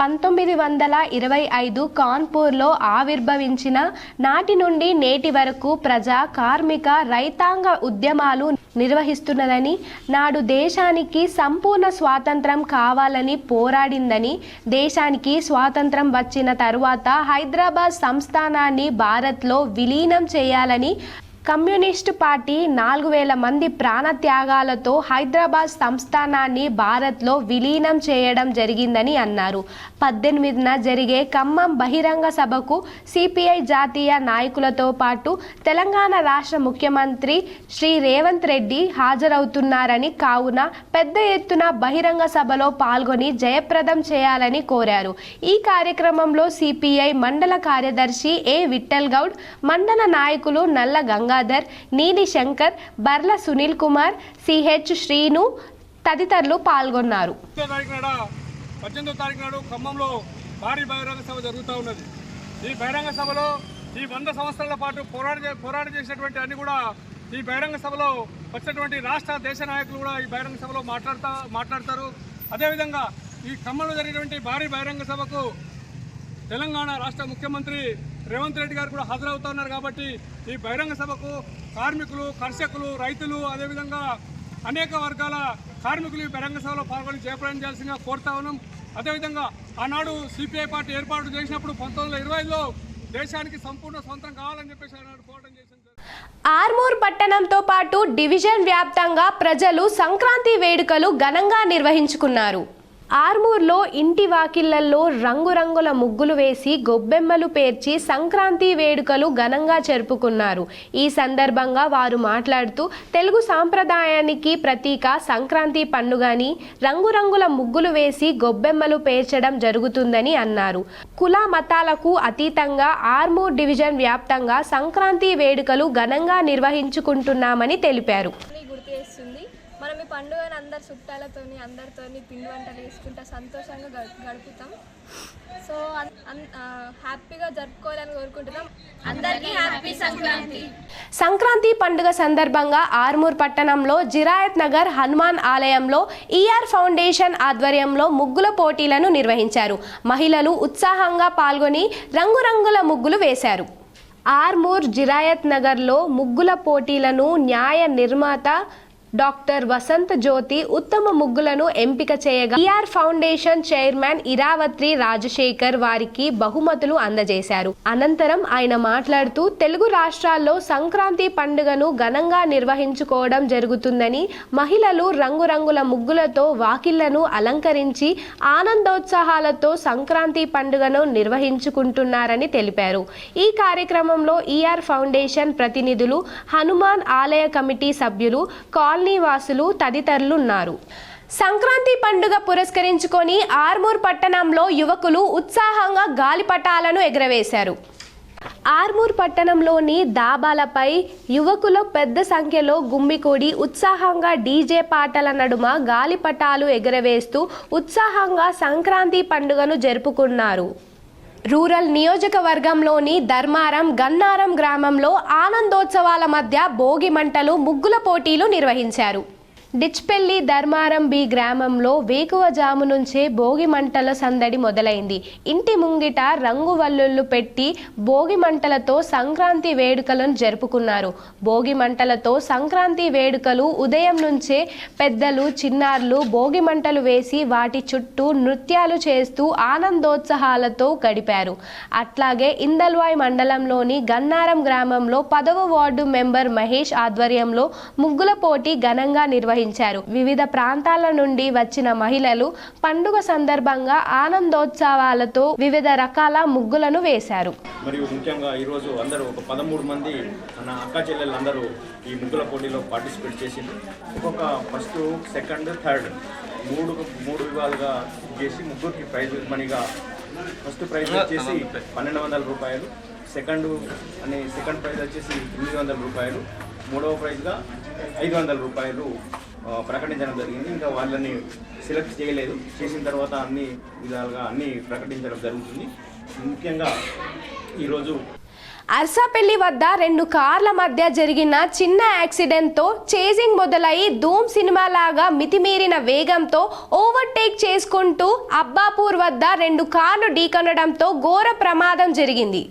1925 కాన్పూర్లో ఆవిర్భవించిన నాటి నుండి నేటి వరకు ప్రజా, కార్మిక, రైతాంగ ఉద్యమాలు నిర్వహిస్తున్నదని, నాడు దేశానికి సంపూర్ణ స్వాతంత్రం కావాలని పోరాడిందని, దేశానికి స్వాతంత్రం వచ్చిన తరువాత హైదరాబాద్ సంస్థానాన్ని భారత్లో విలీనం చేయాలని, కమ్యూనిస్టు పార్టీ 4000 మంది ప్రాణత్యాగాలతో హైదరాబాద్ సంస్థానాన్ని భారత్లో విలీనం చేయడం జరిగిందని అన్నారు. 18న జరిగే ఖమ్మం బహిరంగ సభకు సిపిఐ జాతీయ నాయకులతో పాటు తెలంగాణ రాష్ట్ర ముఖ్యమంత్రి శ్రీ రేవంత్ రెడ్డి హాజరవుతున్నారని, కావున పెద్ద ఎత్తున బహిరంగ సభలో పాల్గొని జయప్రదం చేయాలని కోరారు. ఈ కార్యక్రమంలో సిపిఐ మండల కార్యదర్శి ఏ విఠల్ గౌడ్, మండల నాయకులు నల్ల గంగాధర్, నీలి శంకర్, బర్ల సునీల్ కుమార్, సిహెచ్ శ్రీను తదితరులు పాల్గొన్నారు. 18వ తారీఖు నాడు ఖమ్మంలో భారీ బహిరంగ సభ జరుగుతూ ఉన్నది. ఈ బహిరంగ సభలో ఈ 100 సంవత్సరాల పాటు పోరాట చేసినటువంటి అన్ని కూడా ఈ బహిరంగ సభలో వచ్చినటువంటి రాష్ట్ర, దేశ నాయకులు కూడా ఈ బహిరంగ సభలో మాట్లాడతారు. అదేవిధంగా ఈ ఖమ్మంలో జరిగినటువంటి భారీ బహిరంగ సభకు తెలంగాణ రాష్ట్ర ముఖ్యమంత్రి రేవంత్ రెడ్డి గారు కూడా హాజరవుతున్నారు. కాబట్టి ఈ బహిరంగ సభకు కార్మికులు, కర్షకులు, రైతులు, అదేవిధంగా అనేక వర్గాల కార్మికులు ఈ బహిరంగ సభలో పాల్గొని జయప్రదం చేయాల్సిందిగా కోరుతా ఉన్నాం. అదేవిధంగా ఆనాడు సిపిఐ పార్టీ ఏర్పాటు చేసినప్పుడు 1925లో దేశానికి సంపూర్ణ స్వతంత్రం కావాలని చెప్పేసి ఆనాడు పోరాటం చేసింది. ఆర్మూర్ పట్టణంతో పాటు డివిజన్ వ్యాప్తంగా ప్రజలు సంక్రాంతి వేడుకలు ఘనంగా నిర్వహించుకున్నారు. ఆర్మూర్లో ఇంటి వాకిళ్లలో రంగురంగుల ముగ్గులు వేసి గొబ్బెమ్మలు పేర్చి సంక్రాంతి వేడుకలు ఘనంగా జరుపుకున్నారు. ఈ సందర్భంగా వారు మాట్లాడుతూ తెలుగు సాంప్రదాయానికి ప్రతీక సంక్రాంతి పండుగని రంగురంగుల ముగ్గులు వేసి గొబ్బెమ్మలు పేర్చడం జరుగుతుందని అన్నారు. కుల మతాలకు అతీతంగా ఆర్మూర్ డివిజన్ వ్యాప్తంగా సంక్రాంతి వేడుకలు ఘనంగా నిర్వహించుకుంటున్నామని తెలిపారు. మనం ఈ పండుగను అందరు చుట్టాలతోని అందరితోని పిండి వంటలు వేసుకుంటా సంతోషంగా గడుపుతాం. సో హ్యాపీగా జరుపుకోవాలని కోరుకుంటున్నాం. అందరికీ హ్యాపీ సంక్రాంతి. సంక్రాంతి పండుగ సందర్భంగా ఆర్మూర్ పట్టణంలో జిరాయత్ నగర్ హనుమాన్ ఆలయంలో ఈఆర్ ఫౌండేషన్ ఆధ్వర్యంలో ముగ్గుల పోటీలను నిర్వహించారు. మహిళలు ఉత్సాహంగా పాల్గొని రంగురంగుల ముగ్గులు వేశారు. ఆర్మూర్ జిరాయత్ నగర్లో ముగ్గుల పోటీలను న్యాయ నిర్మాత డాక్టర్ వసంత జ్యోతి ఉత్తమ ముగ్గులను ఎంపిక చేయగా ఈఆర్ ఫౌండేషన్ చైర్మన్ ఇరావత్రి రాజశేఖర్ వారికి బహుమతులు అందజేశారు. అనంతరం ఆయన మాట్లాడుతూ తెలుగు రాష్ట్రాల్లో సంక్రాంతి పండుగను ఘనంగా నిర్వహించుకోవడం జరుగుతుందని, మహిళలు రంగురంగుల ముగ్గులతో వాకిళ్లను అలంకరించి ఆనందోత్సాహాలతో సంక్రాంతి పండుగను నిర్వహించుకుంటున్నారని తెలిపారు. ఈ కార్యక్రమంలో ఈఆర్ ఫౌండేషన్ ప్రతినిధులు, హనుమాన్ ఆలయ కమిటీ సభ్యులు, కాలనీ వాసులు తదితరులు ఉన్నారు. సంక్రాంతి పండుగ పురస్కరించుకొని ఆర్మూర్ పట్టణంలో యువకులు ఉత్సాహంగా గాలిపటాలను ఎగరవేశారు. ఆర్మూర్ పట్టణంలోని దాబాలపై యువకులు పెద్ద సంఖ్యలో గుమ్మికూడి ఉత్సాహంగా డీజే పాటల నడుమ గాలిపటాలు ఎగరవేస్తూ ఉత్సాహంగా సంక్రాంతి పండుగను జరుపుకున్నారు. రూరల్ నియోజకవర్గంలోని ధర్మారం, గన్నారం గ్రామంలో ఆనందోత్సవాల మధ్య భోగి మంటలు, ముగ్గుల పోటీలు నిర్వహించారు. డిచ్పెల్లి ధర్మారం బి గ్రామంలో వేకువజాము నుంచే భోగి మంటల సందడి మొదలైంది. ఇంటి ముంగిట రంగు వల్లుళ్ళు పెట్టి భోగి మంటలతో సంక్రాంతి వేడుకలను జరుపుకున్నారు. భోగి మంటలతో సంక్రాంతి వేడుకలు ఉదయం నుంచే పెద్దలు, చిన్నారులు భోగి మంటలు వేసి వాటి చుట్టూ నృత్యాలు చేస్తూ ఆనందోత్సాహాలతో గడిపారు. అట్లాగే ఇందల్వాయ్ మండలంలోని గన్నారం గ్రామంలో 10వ వార్డు మెంబర్ మహేష్ ఆధ్వర్యంలో ముగ్గుల పోటీ ఘనంగా నిర్వహించారు. వివిధ ప్రాంతాల నుండి వచ్చిన మహిళలు పండుగ సందర్భంగా ఆనందోత్సవాలతో వివిధ రకాల ముగ్గులను వేశారు. మరియు ముఖ్యంగా ఈరోజు అందరూ ఒక 13 మంది మన అక్క చెల్లెళ్ళు అందరూ ఈ ముగ్గుల పోటీలో పార్టిసిపేట్ చేసింది. ఒక్కొక్క ఫస్ట్, సెకండ్, థర్డ్ మూడు విభాగాలుగా చేసి ముగ్గురికి ప్రైజ్ మనీగా ఫస్ట్ ప్రైజ్ వచ్చేసి 1200 రూపాయలు, సెకండ్ ప్రైజ్ వచ్చేసి 800 రూపాయలు, మూడవ ప్రైజ్గా 500 రూపాయలు ప్రకటించడం జరిగింది. ఇంకా వాళ్ళని సెలెక్ట్ చేయలేదు, చేసిన తర్వాత అన్ని విధాలుగా అన్ని ప్రకటించడం జరుగుతుంది. ముఖ్యంగా ఈరోజు అర్సాపల్లి వద్ద 2 కార్ల మధ్య జరిగిన చిన్న యాక్సిడెంట్తో చేజింగ్ మొదలై ధూమ్ సినిమా లాగా మితిమీరిన వేగంతో ఓవర్టేక్ చేసుకుంటూ అబ్బాపూర్ వద్ద 2 కార్లు ఢీకొనడంతో ఘోర ప్రమాదం జరిగింది.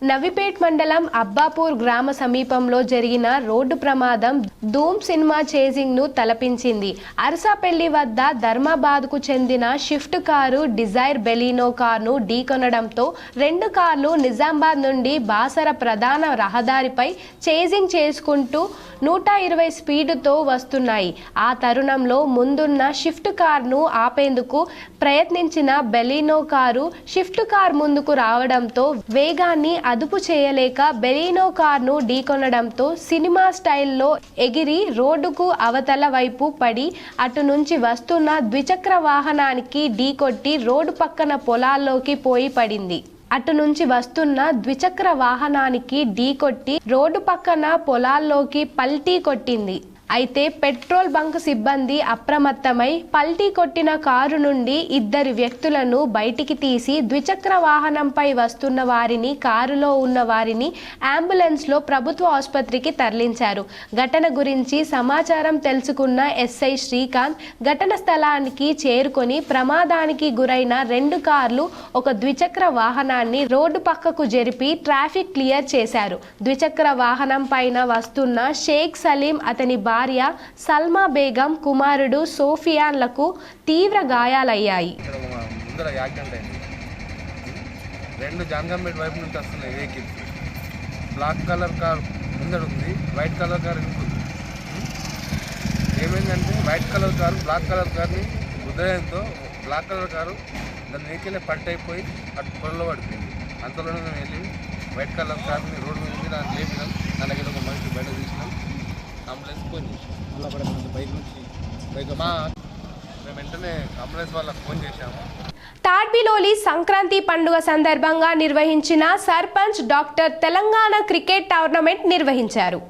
నవిపేట్ మండలం అబ్బాపూర్ గ్రామ సమీపంలో జరిగిన రోడ్డు ప్రమాదం ధూమ్ సినిమా చేజింగ్ ను తలపించింది. అరసాపల్లి వద్ద ధర్మాబాద్కు చెందిన షిఫ్ట్ కారు డిజైర్ బెలీనో కారును ఢీకొనడంతో 2 కార్లు నిజామాబాద్ నుండి బాసర ప్రధాన రహదారిపై చేజింగ్ చేసుకుంటూ 120 స్పీడుతో వస్తున్నాయి. ఆ తరుణంలో ముందున్న షిఫ్ట్ కారును ఆపేందుకు ప్రయత్నించిన బెలీనో కారు షిఫ్ట్ కార్ ముందుకు రావడంతో వేగాన్ని అదుపు చేయలేక బెలీనో కార్ను ఢీకొనడంతో సినిమా స్టైల్లో ఎగిరి రోడ్డుకు అవతల వైపు పడి అటు నుంచి వస్తున్న ద్విచక్ర వాహనానికి ఢీకొట్టి రోడ్డు పక్కన పొలాల్లోకి పోయి పడింది. అటు నుంచి వస్తున్న ద్విచక్ర వాహనానికి ఢీకొట్టి రోడ్డు పక్కన పొలాల్లోకి పల్టీ కొట్టింది. అయితే పెట్రోల్ బంక్ సిబ్బంది అప్రమత్తమై పల్టీ కొట్టిన కారు నుండి 2 వ్యక్తులను బయటికి తీసి ద్విచక్ర వాహనంపై వస్తున్న వారిని, కారులో ఉన్న వారిని అంబులెన్స్లో ప్రభుత్వ ఆసుపత్రికి తరలించారు. ఘటన గురించి సమాచారం తెలుసుకున్న ఎస్ఐ శ్రీకాంత్ ఘటన స్థలానికి చేరుకొని ప్రమాదానికి గురైన 2 కార్లు, ఒక ద్విచక్ర వాహనాన్ని రోడ్డు పక్కకు జరిపి ట్రాఫిక్ క్లియర్ చేశారు. ద్విచక్ర వాహనం పైన వస్తున్న షేక్ సలీం, అతని భార్య సల్మా బేగం, కుమారుడు సోఫియాన్లకు తీవ్ర గాయాలయ్యాయి. ముందర యాక్సిడెంట్ అయింది. 2 జాన్గంపేట వైపు నుంచి వస్తున్నాయి వెహికల్స్. బ్లాక్ కలర్ కార్ ముందర ఉంది, వైట్ కలర్ కార్ వెనుకుంది. ఏమైందంటే white colour car black colour కార్ని ఉదయంతో బ్లాక్ కలర్ కారు దాని వెహికల్ పల్ట్ అయిపోయి అటు పొరలో పడిపోయింది. అంతలోనే మేము వెళ్ళి వైట్ కలర్ కార్ని రోడ్డు మీద దాన్ని లేపినాం. దాని దగ్గర ఒక మనిషి బయట తీసినాం. అంబులెన్స్ ఫోన్ చేసాం. బైక్ నుంచి మేము వెంటనే అంబులెన్స్ వాళ్ళకి ఫోన్ చేశాము. తాడ్బిలోలి సంక్రాంతి పండుగ సందర్భంగా నిర్వహించిన sarpanch doctor Telangana cricket tournament నిర్వహించారు.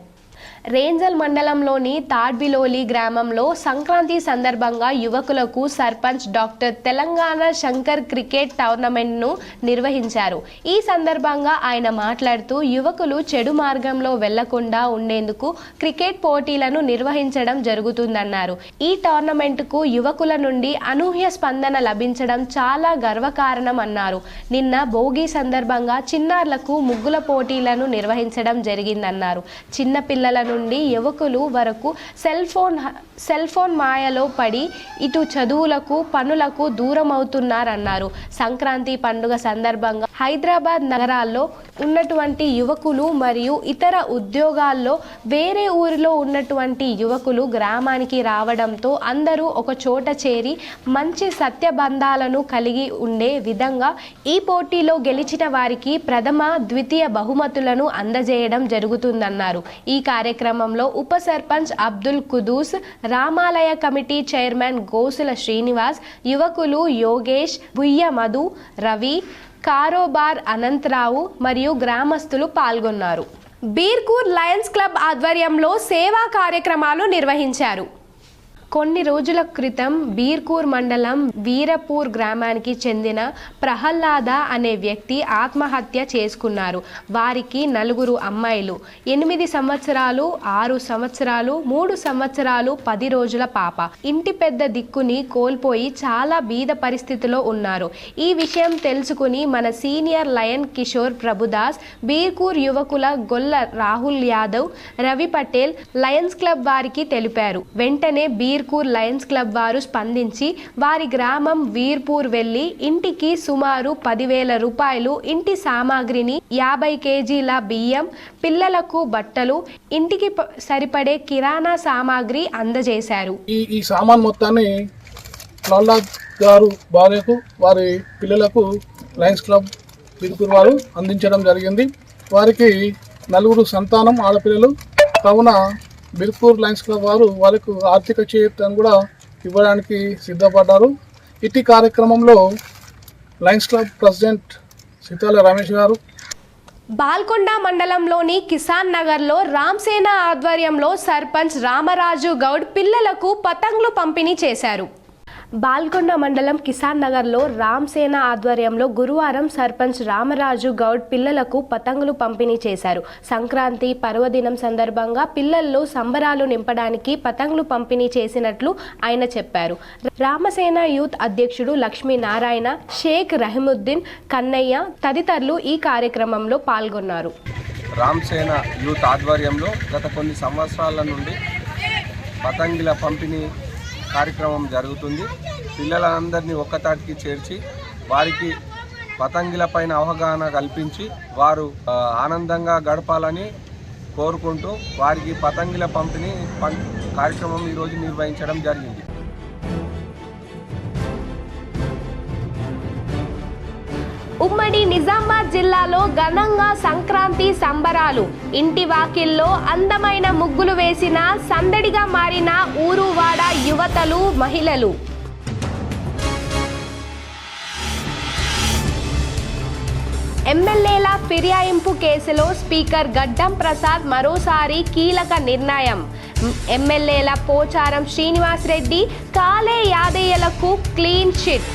రేంజల్ మండలంలోని తాడ్బిలోలి గ్రామంలో సంక్రాంతి సందర్భంగా యువకులకు సర్పంచ్ డాక్టర్ తెలంగాణ శంకర్ క్రికెట్ టోర్నమెంట్ను నిర్వహించారు. ఈ సందర్భంగా ఆయన మాట్లాడుతూ యువకులు చెడు మార్గంలో వెళ్లకుండా ఉండేందుకు క్రికెట్ పోటీలను నిర్వహించడం జరుగుతుందన్నారు. ఈ టోర్నమెంట్కు యువకుల నుండి అనూహ్య స్పందన లభించడం చాలా గర్వకారణం అన్నారు. నిన్న భోగి సందర్భంగా చిన్నారులకు ముగ్గుల పోటీలను నిర్వహించడం జరిగిందన్నారు. చిన్న పిల్లల నుండి యువకులు వరకు సెల్ ఫోన్ మాయలో పడి ఇటు చదువులకు, పనులకు దూరం అవుతున్నారన్నారు. సంక్రాంతి పండుగ సందర్భంగా హైదరాబాద్ నగరాల్లో ఉన్నటువంటి యువకులు మరియు ఇతర ఉద్యోగాల్లో వేరే ఊరిలో ఉన్నటువంటి యువకులు గ్రామానికి రావడంతో అందరూ ఒక చోట చేరి మంచి సత్యబంధాలను కలిగి ఉండే విధంగా ఈ పోటీలో గెలిచిన వారికి ప్రథమ, ద్వితీయ బహుమతులను అందజేయడం జరుగుతుందన్నారు. ఈ కార్యక్రమంలో ఉప సర్పంచ్ అబ్దుల్ కుదూస్, రామాలయ కమిటీ చైర్మన్ గోసుల శ్రీనివాస్, యువకులు యోగేష్, బుయ్య మధు, రవి, కారోబార్ అనంతరావు మరియు గ్రామస్తులు పాల్గొన్నారు. బీర్కూర్ లయన్స్ క్లబ్ ఆధ్వర్యంలో సేవా కార్యక్రమాలు నిర్వహించారు. కొన్ని రోజుల క్రితం బీర్కూర్ మండలం వీరపూర్ గ్రామానికి చెందిన ప్రహ్లాద అనే వ్యక్తి ఆత్మహత్య చేసుకున్నారు. వారికి 4 అమ్మాయిలు, 8 సంవత్సరాలు, 6 సంవత్సరాలు, 3 సంవత్సరాలు, 10 రోజుల పాప. ఇంటి పెద్ద దిక్కుని కోల్పోయి చాలా బీద పరిస్థితిలో ఉన్నారు. ఈ విషయం తెలుసుకుని మన సీనియర్ లయన్ కిషోర్ ప్రభుదాస్, బీర్కూర్ యువకుల గొల్ల రాహుల్ యాదవ్, రవి పటేల్ లయన్స్ క్లబ్ వారికి తెలిపారు. వెంటనే వీర్పూర్ లయన్స్ క్లబ్ వారు స్పందించి వారి గ్రామం వీర్పూర్ వెళ్లి ఇంటికి సుమారు 10,000 రూపాయలు ఇంటి సామాగ్రిని, 50 కేజీల బియ్యం, పిల్లలకు బట్టలు, ఇంటికి సరిపడే కిరాణా సామాగ్రి అందజేశారు. ఈ సామాన్ మొత్తాన్ని ప్రహ్లాద్ గారు భార్యకు, వారి పిల్లలకు లయన్స్ క్లబ్ వీర్పూర్ వారు అందించడం జరిగింది. వారికి 4 సంతానం ఆడపిల్లలు కావున బీర్పూర్ లయన్స్ క్లబ్ వారు వాళ్ళకు ఆర్థిక చేయూతను కూడా ఇవ్వడానికి సిద్ధపడ్డారు. ఇటీ కార్యక్రమంలో Lions club president Seethala Ramesh గారు, బాల్కొండ మండలంలోని కిసాన్ నగర్లో రామ్సేన ఆధ్వర్యంలో సర్పంచ్ రామరాజు గౌడ్ పిల్లలకు పతంగులు పంపిణీ చేశారు. బాల్కొండ మండలం కిసాన్ నగర్లో రామ్సేన ఆధ్వర్యంలో గురువారం సర్పంచ్ రామరాజు గౌడ్ పిల్లలకు పతంగులు పంపిణీ చేశారు. సంక్రాంతి పర్వదినం సందర్భంగా పిల్లల్లో సంబరాలు నింపడానికి పతంగులు పంపిణీ చేసినట్లు ఆయన చెప్పారు. రామసేన యూత్ అధ్యక్షుడు లక్ష్మీనారాయణ, షేక్ రహీముద్దీన్, కన్నయ్య తదితరులు ఈ కార్యక్రమంలో పాల్గొన్నారు. రామసేన యూత్ ఆధ్వర్యంలో గత కొన్ని సంవత్సరాల నుండి పతంగుల పంపిణీ కార్యక్రమం జరుగుతుంది. పిల్లలందరినీ ఒక్కతాటికి చేర్చి వారికి పతంగుల పైన అవగాహన కల్పించి వారు ఆనందంగా గడపాలని కోరుకుంటూ వారికి పతంగుల పంపిణీ కార్యక్రమం ఈరోజు నిర్వహించడం జరిగింది. ఉమ్మడి నిజామాబాద్ జిల్లాలో ఘనంగా సంక్రాంతి సంబరాలు. ఇంటి వాకిల్లో అందమైన ముగ్గులు వేసిన సందడిగా మారిన ఊరువాడ యువతలు, మహిళలు. ఎమ్మెల్యేల ఫిర్యాయింపు కేసులో స్పీకర్ గడ్డం ప్రసాద్ మరోసారి కీలక నిర్ణయం. ఎమ్మెల్యేల పోచారం శ్రీనివాస్ రెడ్డి, కాలే యాదయ్యలకు క్లీన్ చిట్.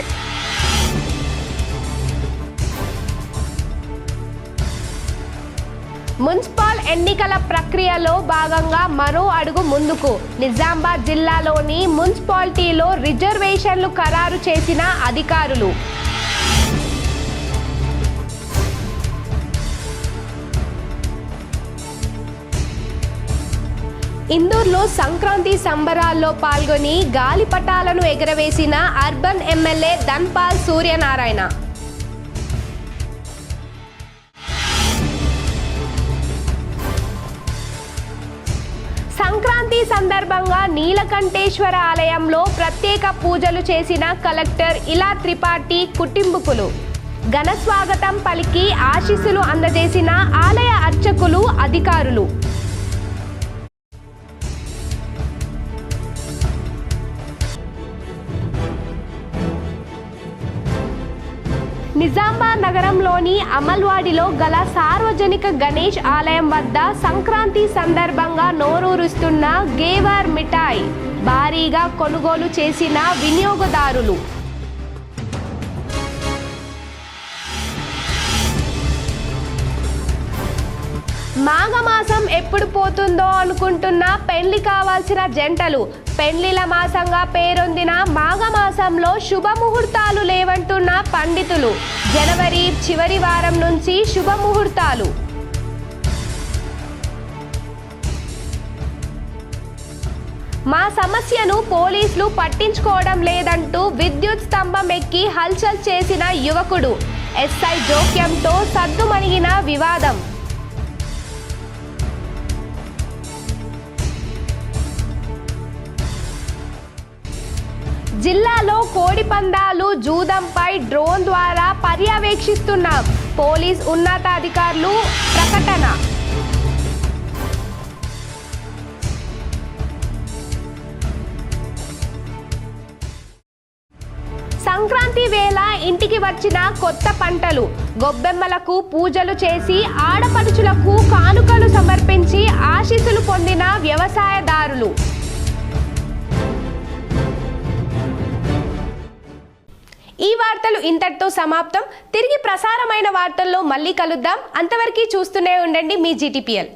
మున్సిపల్ ఎన్నికల ప్రక్రియలో భాగంగా మరో అడుగు ముందుకు. నిజామాబాద్ జిల్లాలోని మున్సిపాలిటీలో రిజర్వేషన్లు ఖరారు చేసిన అధికారులు. ఇందూర్లో సంక్రాంతి సంబరాల్లో పాల్గొని గాలిపటాలను ఎగరవేసిన అర్బన్ ఎమ్మెల్యే ధన్పాల్ సూర్యనారాయణ. సంక్రాంతి సందర్భంగా నీలకంఠేశ్వర ఆలయంలో ప్రత్యేక పూజలు చేసిన కలెక్టర్ ఇలా త్రిపాఠి కుటుంబకులు. ఘన స్వాగతం పలికి ఆశీస్సులు అందజేసిన ఆలయ అర్చకులు, అధికారులు. నిజామాబాద్ నగరంలోని అమల్వాడిలో గల సార్వజనిక గణేష్ ఆలయం వద్ద సంక్రాంతి సందర్భంగా నోరూరుస్తున్న గేవర్ మిఠాయి భారీగా కొనుగోలు చేసిన వినియోగదారులు. మాఘమాసం ఎప్పుడు పోతుందో అనుకుంటున్న పెళ్లి కావాల్సిన జంటలు. పెళ్లిల మాసంగా పేరొందిన మాఘమాసంలో శుభముహూర్తాలు లేవంటున్న పండితులు. జనవరి చివరి వారం నుంచి శుభముహూర్తాలు. మా సమస్యను పోలీసులు పట్టించుకోవడం లేదంటూ విద్యుత్ స్తంభం ఎక్కి హల్చల్ చేసిన యువకుడు. ఎస్ఐ జోక్యంతో సద్దుమణిగిన వివాదం. జిల్లాలో కోడి పందాలు, జూదంపై డ్రోన్ ద్వారా పర్యవేక్షిస్తున్నాం. పోలీస్ ఉన్నతాధికారులు ప్రకటన. సంక్రాంతి వేళ ఇంటికి వచ్చిన కొత్త పంటలు. గొబ్బెమ్మలకు పూజలు చేసి ఆడపడుచులకు కానుకలు సమర్పించి ఆశీస్సులు పొందిన వ్యవసాయదారులు. ఈ వార్తలు ఇంతటితో సమాప్తం. తిరిగి ప్రసారమైన వార్తల్లో మళ్ళీ కలుద్దాం. అంతవరకు చూస్తూనే ఉండండి మీ GTPL.